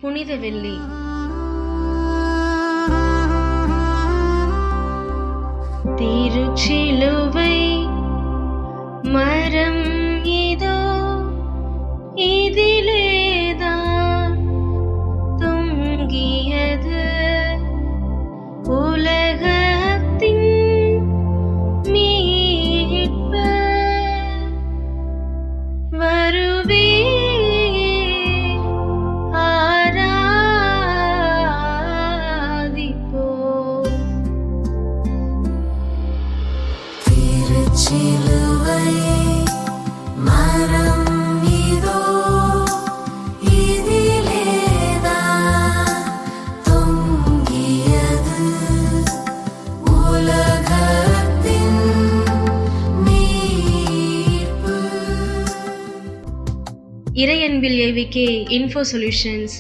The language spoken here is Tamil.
புனித வெள்ளி. திருச்சிலுவை மரம் இதோ, இதிலேதான் தொங்கியது உலகத்தின் மீட்பர். வருவே சிலுவை மரம் இதோ, இதிலேதான் தொங்கியது உலகத்தின் மீட்பு. இறையன்பில் ஏவிகே இன்ஃபோ சொல்யூஷன்ஸ்.